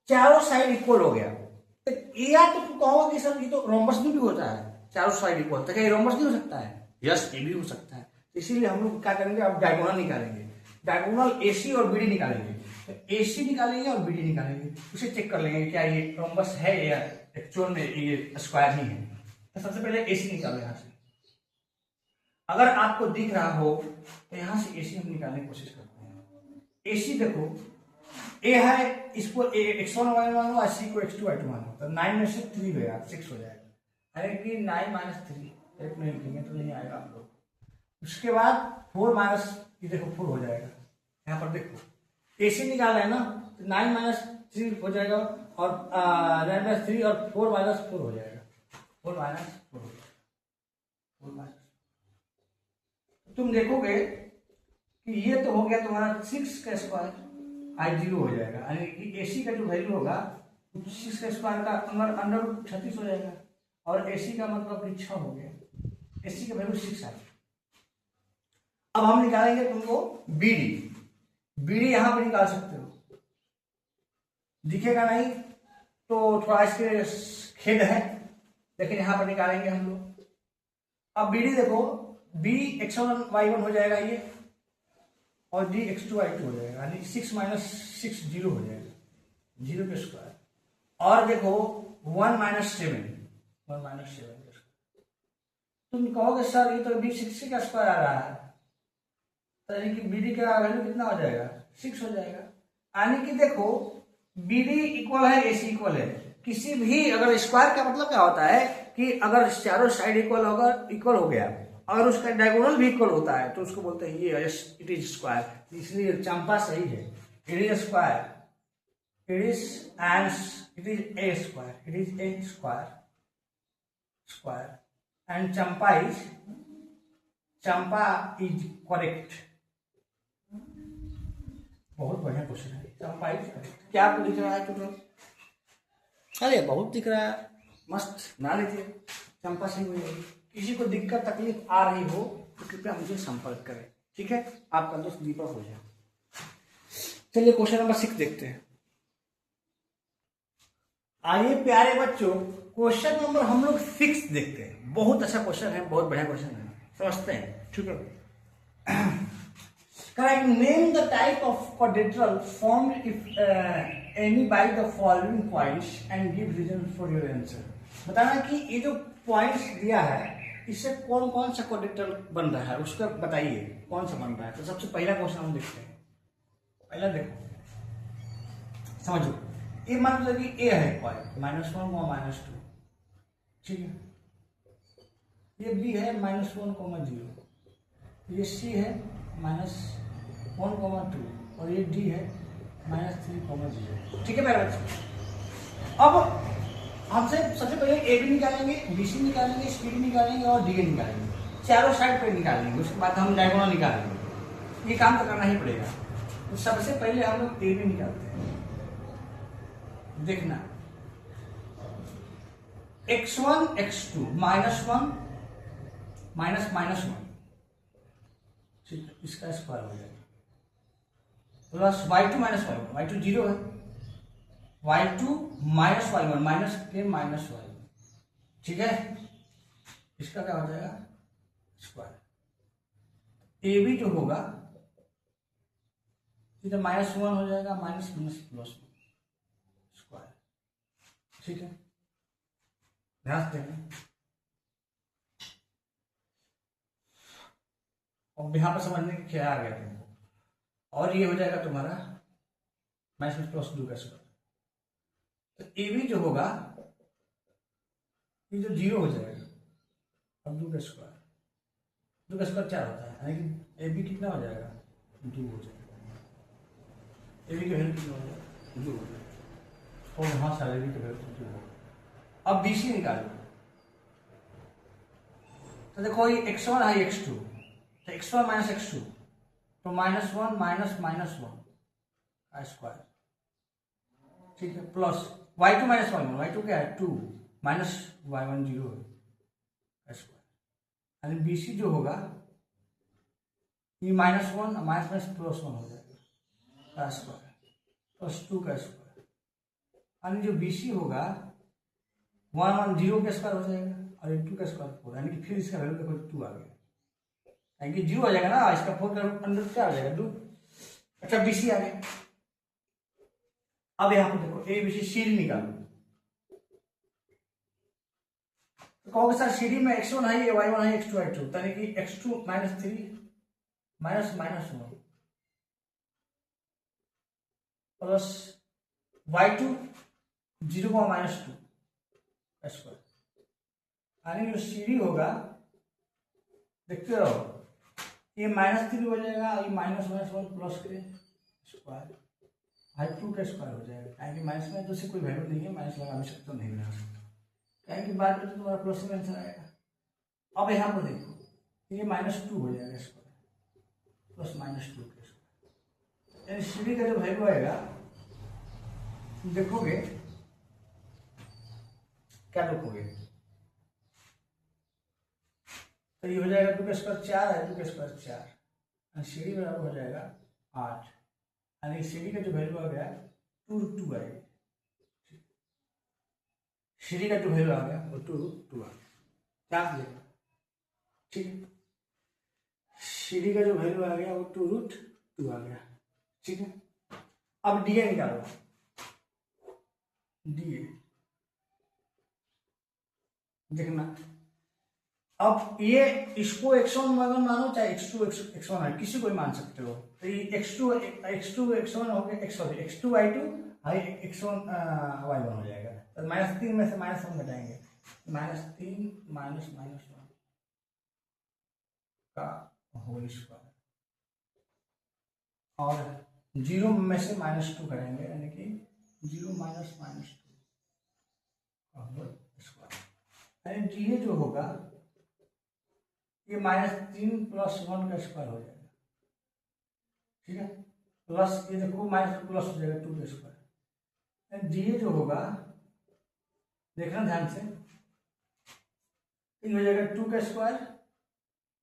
[SPEAKER 1] चारों साइड इक्वल हो गया, तो या तो तुम कहोगे कि सर ये तो रोम्बस में भी होता है, चारों साइड इक्वल, तो क्या रोम्बस नहीं हो सकता है? यस, ये भी हो सकता है। इसीलिए हम लोग क्या करेंगे, अब डायगोनल निकालेंगे, डायगोनल एसी और बीडी निकालेंगे। तो एसी निकालेंगे और बीडी निकालेंगे, उसे चेक कर लेंगे क्या ये रोम्बस है या एक्चुअल में ये स्क्वायर ही है। तो सबसे पहले एसी निकालो यहाँ से। अगर आपको दिख रहा हो तो यहां से एसी हम निकालने की कोशिश करते हैं। एसी देखो ए है, इसको x1 y1 मानो और सी को x2 y2 मानो, तो 9 में से 3 गया 6 हो जाएगा, यानी कि 9 - 3 एक में लिखेंगे तो नहीं आएगा आप लोग। उसके बाद 4 ये देखो 4 हो जाएगा, यहाँ पर देखो एसी निकाला है ना, तो 9 - 3 हो जाएगा, और 9 - 3 और 4 - 4 हो जाएगा, 4 - 4 हो जाएगा, 4 - तुम देखोगे कि ये तो हो गया तुम्हारा 6 का स्क्वायर, आई 0 हो जाएगा, यानी कि एसी का जो वैल्यू होगा 6 का स्क्वायर का अंडर रूट 36 हो जाएगा, और एसी का मतलब कि 6 हो गया, एसी का वैल्यू 6 आ गया। अब हम निकालेंगे तुमको बीडी, बीडी यहां पर निकाल सकते हो, दिखेगा नहीं तो थोड़ा इसके खेद है, लेकिन यहां पर निकालेंगे हम लोग। अब बीडी देखो, बी x1 y1 हो जाएगा ये, और डी x2 y2 हो जाएगा, यानी 6 - 6 0 हो जाएगा, 0 का स्क्वायर, और देखो 1 - 7 तुम कहोगे सर ये तो बी 6 का स्क्वायर आ रहा है, तो यानी कि बी डी का वैल्यू कितना हो जाएगा 6 हो जाएगा। यानी कि देखो बी डी इक्वल है ए सी इक्वल है, किसी भी अगर स्क्वायर का मतलब क्या होता है कि अगर चारों साइड इक्वल हो गया, अगर उसका डायगोनल भी इक्वल होता है तो उसको बोलते हैं ये इट इज स्क्वायर। इसलिए चंपा सही है, it is square, it is a square, it is a square and Champa is correct. बहुत बढ़िया क्वेश्चन है, चंपा इज करेक्ट। क्या आपको दिख रहा है टोटल? अरे बहुत दिख रहा है, मस्त बना लीजिए, चंपा सही हो जाएगी। किसी को दिक्कत तकलीफ आ रही हो तो कृपया मुझे संपर्क करें, ठीक है? आपका दोस्त दीपक हो जाए। चलिए क्वेश्चन नंबर 6 देखते हैं। आइए प्यारे बच्चों, क्वेश्चन नंबर हम लोग 6 देखते हैं। बहुत अच्छा क्वेश्चन है, बहुत बढ़िया क्वेश्चन है, समझते हैं, ठीक है? Correct, name the type of quadrilateral formed if any by the following points and give reason for your answer. बताना कि ये जो पॉइंट्स दिया है इससे कौन कौन सा क्वाड्रेटरल बन रहा है, उसका बताइए कौन सा बन रहा है। तो सबसे पहला क्वेश्चन हम देखते हैं। पहला देखो, समझो, ये मान लो कि ए है पॉइंट -1, -2, ठीक है? ये बी है -1, 0, ये सी है -1, 2 और ये डी है -3, 0, ठीक है मेरे बच्चे? अब हमसे सबसे पहले ए बी निकालेंगे, बी सी निकालेंगे, सी डी निकालेंगे और डी ए निकालेंगे, चारों साइड पे निकालेंगे। उसके बाद हम डायगोनल निकालेंगे, ये काम तो करना ही पड़ेगा। तो सबसे पहले हम लोग ए बी निकालते हैं। देखना x1 x2 -1 -1, ठीक है, इसका स्क्वायर हो जाएगा प्लस y2 -y1, y2 0 है, y2 -y1 माइनस के -y1, ठीक है? इसका क्या हो जाएगा स्क्वायर। ए बी जो होगा इधर -1 हो जाएगा, माइनस प्लस स्क्वायर, ठीक है? ध्यान देना। और यहां पर समझने की क्या आ गया तुमको, और ये हो जाएगा तुम्हारा -+2 का स्क्वायर। तो ए बी जो होगा ये जो 0 हो जाएगा, अब 2 का स्क्वायर, 2 का स्क्वायर 4 होता है, यानी कि ए बी कितना हो जाएगा 2 हो जाएगा। ए बी की वैल्यू कितना हो जाएगा 2 हो जाएगा, और यहाँ सारे बी की वैल्यू 2 होगा। अब बी सी निकालो, तो देखो ये x1 है x2, तो x1 - x2 तो -1 -1 का स्क्वायर, ठीक है, प्लस y2 -y1, y2 क्या है 2 -y1 0 है स्क्वायर। यानी बी सी जो होगा ये -1 +1 हो जाएगा का स्क्वायर प्लस 2 का स्क्वायर। यानी जो बी सी होगा 1 1 0 का स्क्वायर हो जाएगा और 2 का स्क्वायर 4, यानी कि फिर इसका वैल्यू देखो 2 आ गया, यानी कि 0 हो जाएगा ना, इसका 4 का अंदर क्या आ जाएगा 2। अच्छा बी सी आ गया। अब यहां पर देखो ए बी सी सी डी निकालो, तो कहोगे सर सी डी में x1 है, y1 है, x2 है 2, यानी कि x2 -3 -1 प्लस y2 0, -2 स्क्वायर। यानी जो सी डी होगा देखते रहो, ये -3 हो जाएगा, ये -1 प्लस के स्क्वायर, y2 का स्क्वायर हो जाएगा। यानी कि माइनस में तो से कोई वैल्यू नहीं है, माइनस लगा आवश्यकता तो नहीं लगा सकता, यानी कि बाद में तो तुम्हारा प्लस में आंसर आएगा। अब यहाँ पर देखो ये -2 हो जाएगा स्क्वायर प्लस -2 के स्क्वायर, यानी सी डी का जो वैल्यू आएगा देखोगे क्या देखोगे, तो ये हो जाएगा 2 का स्क्वायर 4 है, 2 का स्क्वायर 4, सी डी बराबर हो जाएगा 8, यानी सी डी का जो वैल्यू आ गया 2√2 आएगा। सी डी का जो वैल्यू आ गया वो 2√2 आ गया, क्या लेगा, ठीक है? सी डी का जो वैल्यू आ गया वो 2√2 आ गया, ठीक है? अब डी ए निकालो, डी ए। देखना, अब ये इसको x1 मानो चाहे x2 x1 है, किसी को भी मान सकते हो। तो ये x2 x1 हो गया, sorry x2 y2 x1 y1 हो जाएगा। तो -3 में से -1 घटाएंगे, -3 -1 का होल स्क्वायर, और 0 में से -2 करेंगे, यानी कि 0 -2 का होल स्क्वायर। यानी ये जो होगा ये -3 + 1 का स्क्वायर हो जाएगा, ठीक है। प्लस ये देखो प्लस हो जाएगा 2 का स्क्वायर। डी जो होगा, देखना ध्यान से, हो जाएगा 2 का स्क्वायर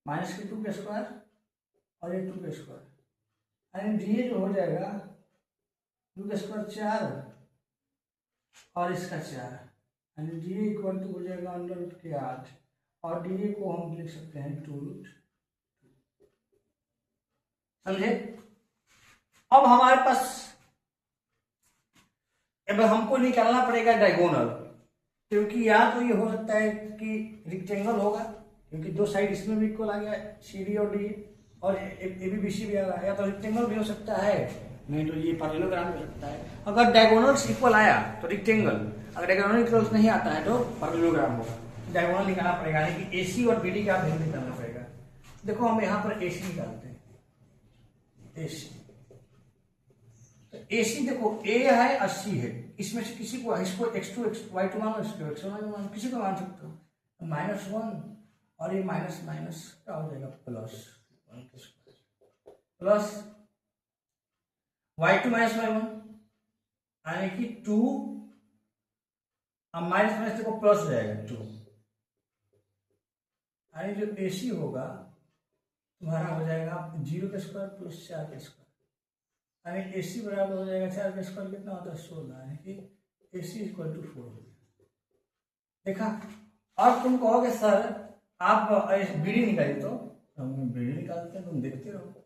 [SPEAKER 1] माइनस के 2 का स्क्वायर और ये 2 का स्क्वायर। यानी डी जो हो जाएगा 2 का स्क्वायर 4 और इसका 4, यानी डी इक्वल टू हो जाएगा √8, और डी को हम लिख सकते हैं 2√2। समझे? अब हमारे पास अब हमको निकालना पड़ेगा डायगोनल, क्योंकि या तो ये हो सकता है कि रेक्टेंगल होगा, क्योंकि दो साइड इसमें भी इक्वल आ गया, सी डी और डी, और ए बी बी सी भी आ रहा है, या तो रेक्टेंगल भी हो सकता है, नहीं तो ये पैरेललोग्राम हो सकता है। अगर डायगोनल्स इक्वल आया तो रेक्टेंगल, अगर डायगोनल इक्वल्स नहीं आता है तो पैरेललोग्राम होगा। डायगोनल निकालना पड़ेगा, यानी कि एसी और बीडी का वैल्यू निकालना पड़ेगा। देखो हम यहाँ पर एसी निकालते हैं, एसी, तो एसी देखो ए है और सी है, इसमें से किसी को, इसको x2 y2 मानो, इसको x1 y1 मानो, किसी को मान सकते हो। -1 और ये माइनस माइनस क्या हो जाएगा, प्लस y2 - y1, यानी कि 2, अब माइनस माइनस देखो प्लस हो जाएगा 2, यानी जो एसी होगा तुम्हारा हो जाएगा 0 का स्क्वायर + 4 का स्क्वायर, यानी एसी बराबर हो जाएगा 4 का स्क्वायर कितना होता है 16, यानी कि एसी इक्वल टू 4 हो गया। देखा? और तुम कहोगे सर आप बीडी निकालिए, तो हम बीडी निकालते हैं, तुम देखते रहो।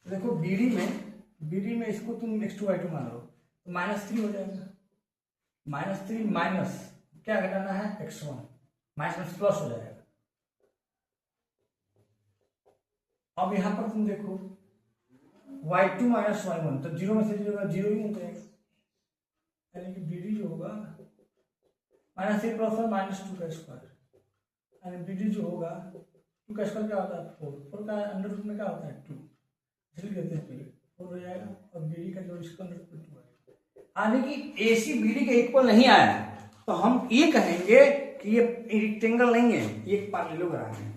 [SPEAKER 1] देखो बीडी में इसको तुम x2 y2 मान लो, तो -3 हो जाएगा, -3 माइनस क्या घटाना है x1, माइनस प्लस हो जाएगा। अब यहां पर तुम देखो y2 - y1, तो 0 में से 0 का 0 ही हो जाएगा, यानी कि बीडी जो होगा -3 + 1 -2 का स्क्वायर, यानी बीडी जो होगा 2 का स्क्वायर क्या होता है 4 का अंडर में क्या होता है 2, इसलिए कहते हैं पहले 4 हो जाएगा, और बीडी का जो इसका अंडर 2 आएगा। यानी कि एसी बीडी के इक्वल नहीं आया तो हम ये कहेंगे कि ये रेक्टेंगल नहीं है, ये एक पैरेललोग्राम है।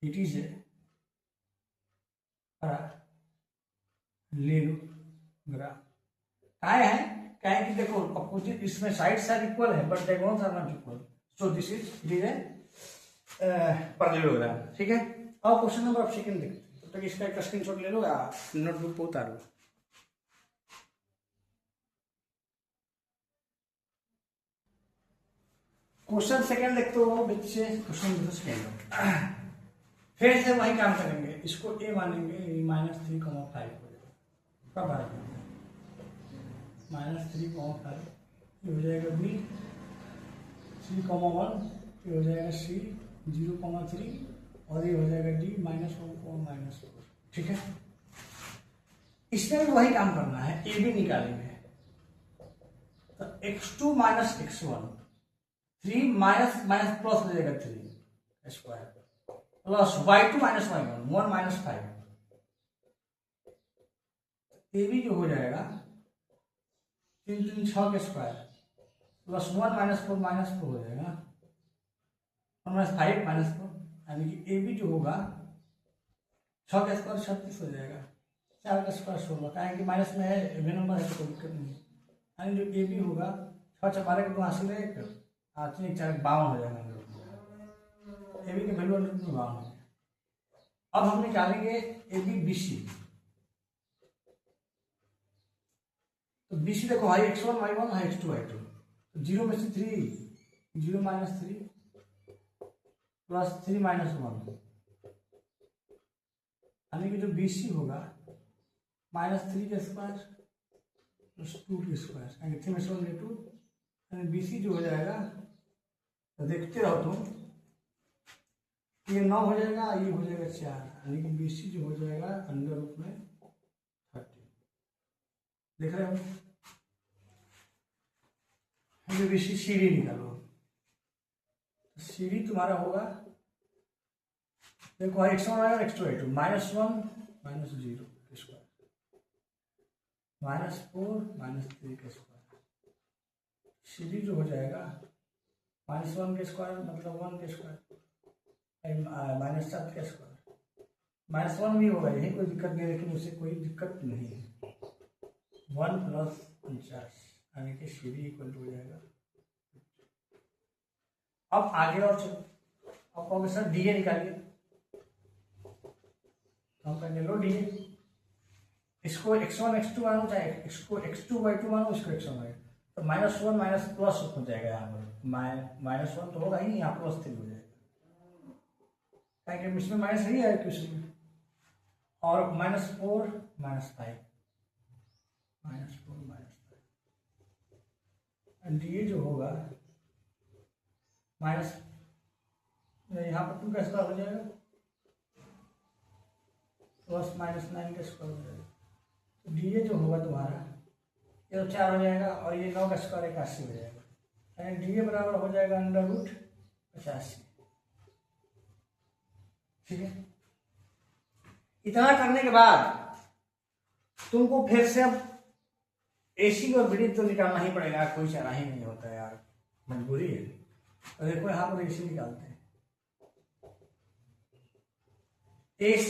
[SPEAKER 1] It is parallelogram. क्या है कि देखो अपोजिट, इसमें साइड्स आर इक्वल है but diagonals are not equal, so this is parallelogram, ठीक है। अब क्वेश्चन नंबर आप सेकंड देखते हैं, तब तक इसका एक स्क्रीनशॉट ले लो या नोटबुक पे उतारो। क्वेश्चन सेकंड देखते हो बच्चे, क्वेश्चन सेकंड फिर से वही काम करेंगे, इसको ए मानेंगे, -3, 5 हो जाएगा, कब आएगा -3, 5, ये हो जाएगा बी, 3, 1, ये हो जाएगा सी, 0, 3, और ये हो जाएगा डी, -1, -4, ठीक है। इसमें भी वही काम करना है, ए बी निकालेंगे, तो x2 - x1, 3 minus minus plus हो जाएगा 3 square, plus y2 - y1, 1 - 5, A B जो हो जाएगा 3 3 6 का स्क्वायर, प्लस 1 - 4 -4 हो जाएगा, 1 - 5 -4, यानी कि ए बी जो होगा 6 का स्क्वायर 36 हो जाएगा, 4 का स्क्वायर 16, क्या है कि माइनस में है, इवन नंबर है तो कोई दिक्कत नहीं, यानी जो ए बी होगा 6 × 12 को 80 रहेगा, 3 × 4 52 हो जाएगा, ए बी की वैल्यू 52 हो जाएगा। अब हम निकालेंगे ए बी बी सी, तो बी सी देखो है x1 y1 है x2 y2, तो 0 में से 3, 0 - 3 प्लस 3 - 1, यानी कि जो बी सी होगा -3 का स्क्वायर प्लस 2 के स्क्वायर, यानी 3 - 1 2, यानी BC जो हो जाएगा, तो देखते रहो तुम, ये 9 हो जाएगा, ये हो जाएगा 4, यानी कि BC जो हो जाएगा अंडर रूट में 30। देख रहे हो? हमें BC CD निकालो, CD तुम्हारा होगा, देखो x1 आएगा, x2 है, -1 - 0 के स्क्वायर, -4 - 3 के स्क्वायर, CD जो हो जाएगा -1 के स्क्वायर मतलब 1 के स्क्वायर, -7 के स्क्वायर, -1 भी होगा, यही कोई दिक्कत नहीं है, लेकिन उससे कोई दिक्कत नहीं है। 1 + 49, यानी कि CD इक्वल टू हो जाएगा। अब आगे और चलो, अब कहोगे सर DA निकालिए, हम कहेंगे लो DA, इसको x1 x2 मानो, चाहे इसको x2/2 मानो, इसको x1 है, तो -1 माइनस प्लस हो जाएगा, यहाँ पर -1 तो होगा ही नहीं, यहाँ प्लस 3 हो जाएगा, ताकि इसमें माइनस नहीं आया क्वेश्चन में, और -4 - 5, -4 - 5, DA जो होगा माइनस, यहाँ पर 2 का स्क्वायर हो जाएगा, प्लस -9 का स्क्वायर हो जाएगा, तो DA जो होगा तुम्हारा, ये तो 4 हो जाएगा, और ये 9 का स्क्वायर 81 हो जाएगा, यानी DA बराबर हो जाएगा अंडर रूट 85। ठीक है, इतना करने के बाद तुमको फिर से अब AC और BD तो निकालना ही पड़ेगा, कोई चारा ही नहीं होता यार, मजबूरी है। तो देखो यहाँ पर AC निकालते हैं, AC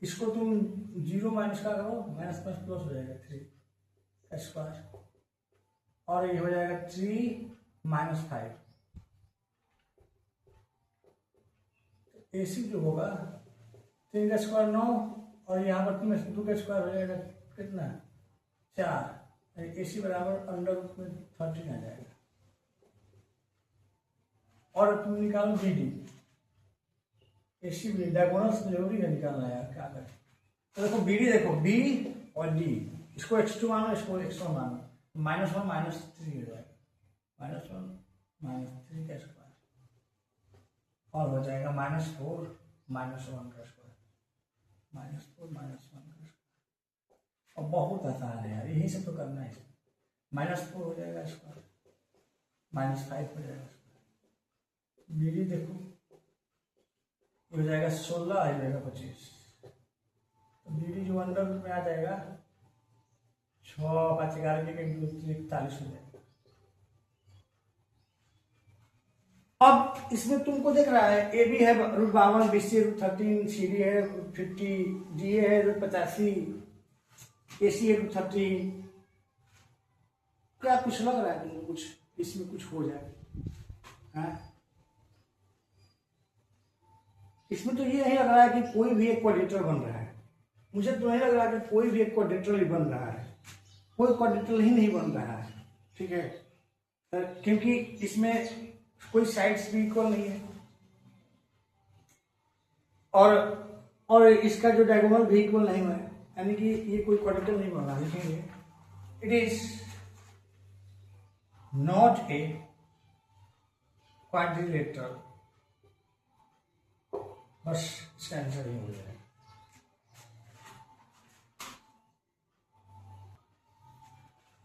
[SPEAKER 1] इसको तुम 0 माइनस का करो, माइनस प्लस हो जाएगा 3 का स्क्वायर, और ये हो जाएगा 3 - 5। AC जो होगा 3 का स्क्वायर 9, और यहाँ पर 2 का स्क्वायर हो जाएगा कितना 4, AC बराबर अंडर रूट में 13 आ जाएगा। और तुम निकालो BD, AC BD डायगोनल्स जरूरी है निकालना यार, क्या करें। तो देखो BD, देखो B और D, इसको x2 मानो, इसको x1 मानो, -1 - 3 हो जाएगा, -1 - 3 का स्क्वायर, और हो जाएगा -4 - 1 का स्क्वायर, -4 - 1 का स्क्वायर। और बहुत आसान है यार, यही सब तो करना है। -4 हो जाएगा स्क्वायर, -5 हो जाएगा स्क्वायर, BD देखो हो जाएगा 16, आ जाएगा 25, तो BD जो अंडर रूट में आ जाएगा 6 5 11 के 41 हो जाएगा। अब इसमें तुमको देख रहा है AB है √52, BC √13, CD है √50, DA है √85, AC है √13। क्या कुछ लग रहा है तुमको कुछ इसमें कुछ हो जाए? हाँ, इसमें तो ये नहीं लग रहा है कि कोई भी एक क्वाड्रेटर बन रहा है, मुझे तो नहीं लग रहा कि कोई भी एक क्वाड्रेटर ही बन रहा है, कोई क्वाड्रेटर ही नहीं बन रहा है। ठीक है, क्योंकि इसमें कोई साइड्स भी इक्वल नहीं है, और इसका जो डायगोनल भी इक्वल नहीं है, यानी कि ये कोई क्वाड्रेटर नहीं बन रहा। लिखेंगे it is not a quadrilateral, बस इसका आंसर ही हो जाएगा।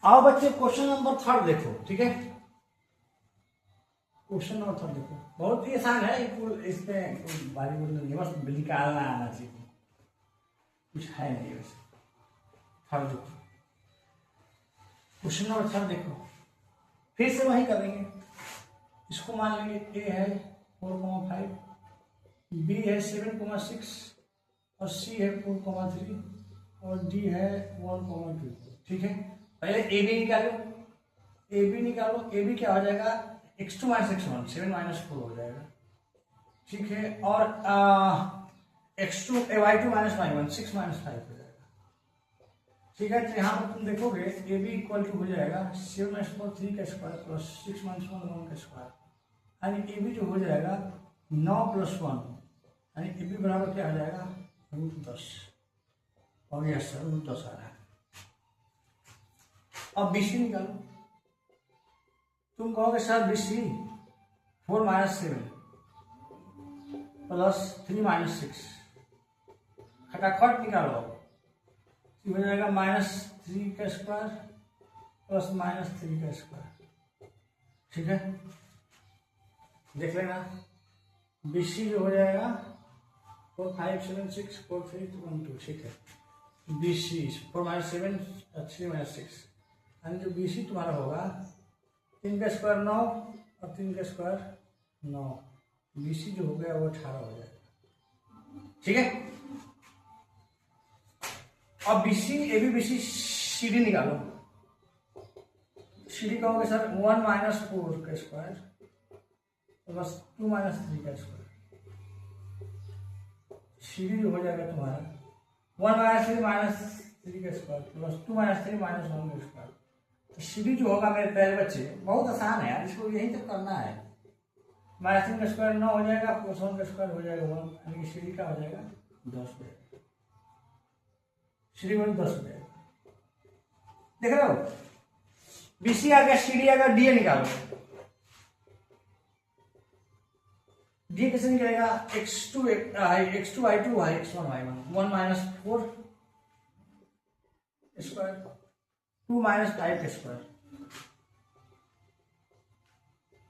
[SPEAKER 1] आओ बच्चे क्वेश्चन नंबर 3 देखो। ठीक है, क्वेश्चन नंबर 3 देखो, बहुत ही आसान है, इसमें कोई बारी नहीं है, बस निकालना आना चाहिए, कुछ है नहीं वैसे। 3 देखो, क्वेश्चन नंबर 3 देखो, फिर से वही करेंगे। इसको मान लेंगे A है 4,5, B है 7,6, और C है 4,3, और D है 1,2। ठीक है, पहले AB निकालो, AB निकालो, AB क्या हो जाएगा x2 - x1, 7 - 4 हो जाएगा। ठीक है, और y2 - y1, 6 - 5 हो जाएगा। ठीक है, तो यहाँ पर तुम देखोगे AB इक्वल टू हो जाएगा 7 - 4 3 का स्क्वायर प्लस 6 - 1 1 का स्क्वायर, यानी AB जो हो जाएगा 9 + 1, यानी AB बराबर क्या हो जाएगा √10, और यस सर √10 आ रहा है। अब BC निकालो। तुम कहोगे सर BC 4 - 7 प्लस 3 - 6, खटाखट निकालो। हो जाएगा -3 का स्क्वायर प्लस -3 का स्क्वायर। ठीक है, देख लेना। BC जो हो जाएगा 4 5 7 6 4 3 2 1 2। ठीक है, BC 4 - 7 3 - 6, यानी जो BC तुम्हारा होगा 3 का स्क्वायर 9 और 3 का स्क्वायर 9। BC जो हो गया वो 18 हो जाएगा। ठीक है, अब BC AB BC CD निकालो। CD का होगा सर 1 - 4 का स्क्वायर प्लस 2 - 3 का स्क्वायर। CD जो हो जाएगा तुम्हारा 1 - 3 - 3 का स्क्वायर प्लस 2 - 3 - 1 का स्क्वायर। तो CD जो होगा मेरे प्यारे बच्चे बहुत आसान है यार, इसको यही तक करना है। -3 का स्क्वायर 9 हो जाएगा प्लस 1 का स्क्वायर हो जाएगा 1, यानी कि CD का हो जाएगा 10 हो जाएगा। CD 10 हो जाएगा। देख रहे हो, BC आ गया, CD आ गया, DA निकालो। DA कैसे निकलेगा? x2 y2 x1 y1 1 - 4 square 2 - 5 का स्क्वायर।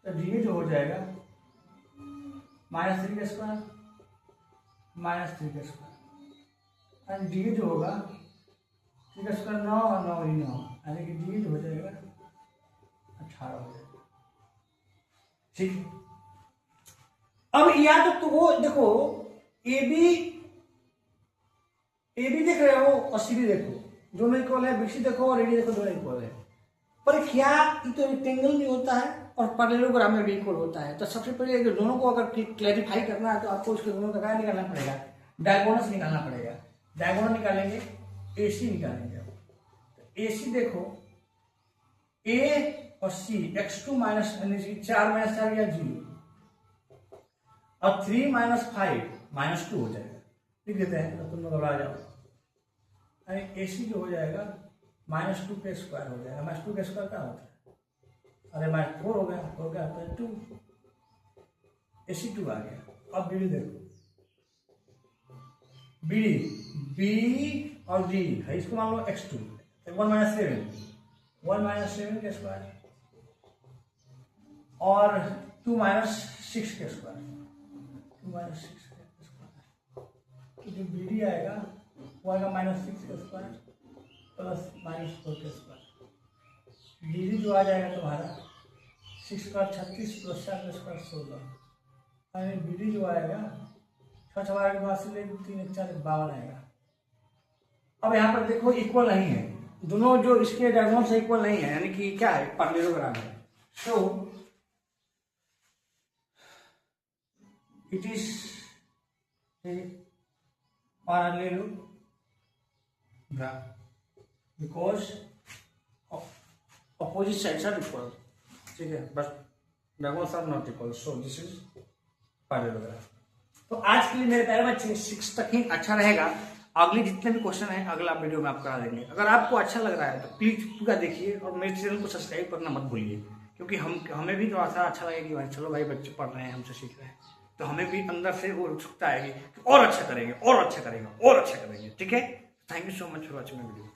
[SPEAKER 1] तो DA जो हो जाएगा -3 का स्क्वायर -3 का स्क्वायर, एंड DA जो होगा 3 का स्क्वायर 9 और 9 ही 9, यानी कि DA जो हो जाएगा 18 हो जाएगा। ठीक है, अब या तो वो देखो AB देख रहे हो और CD देखो, दोनों इक्वल है। BC देखो और AD देखो, दोनों इक्वल है। पर क्या तो रेक्टेंगल भी होता है और पैरेललोग्राम में भी इक्वल होता है। तो सबसे पहले दोनों को अगर क्लैरिफाई करना है तो आपको उसके दोनों का क्या निकालना पड़ेगा? डायगोनल्स निकालना पड़ेगा। डायगोनल निकालेंगे, AC निकालेंगे। तो AC देखो A और C x2 माइनस 4 - 4 या 0 और 3 - 5 -2 हो जाएगा। लिख देते हैं, तो तुम लोग घबरा जाओ। AC जो हो जाएगा -2 का स्क्वायर हो जाएगा। -2 का स्क्वायर क्या होता है? अरे -4 हो गया, 4 क्या होता है 2। AC 2 आ गया। अब BD देखो, B और D है, इसको मान लो x2 1 - 7 का स्क्वायर और 2 - 6 का स्क्वायर 2 - 6 का स्क्वायर। तो जो BD आएगा वो आएगा -6 का स्क्वायर प्लस -4 का स्क्वायर। DD जो आ जाएगा तुम्हारा 6 का 36 प्लस 4 का स्क्वायर 16, यानी BD जो आएगा 6 हमारे के पास से 3 4 52 आएगा। अब यहाँ पर देखो इक्वल नहीं है, दोनों जो इसके डायगोनल से इक्वल नहीं है, यानी कि क्या है? पैरेललोग्राम है। So it is parallelogram because opposite sides are equal. ठीक है, बस diagonals are not equal, so this is parallelogram. तो आज के लिए मेरे प्यारे बच्चे 6 तक ही अच्छा रहेगा। अगले जितने भी क्वेश्चन हैं अगला वीडियो में आप करा देंगे। अगर आपको अच्छा लग रहा है तो प्लीज पूरा देखिए और मेरे चैनल को सब्सक्राइब करना मत भूलिए, क्योंकि हमें भी थोड़ा सा अच्छा लगेगा कि भाई चलो भाई बच्चे पढ़ रहे हैं, हमसे सीख रहे हैं, तो हमें भी अंदर से वो उत्सुकता आएगी कि और अच्छा करेंगे और अच्छा करेंगे और अच्छा करेंगे। ठीक है, thank you so much for watching my video.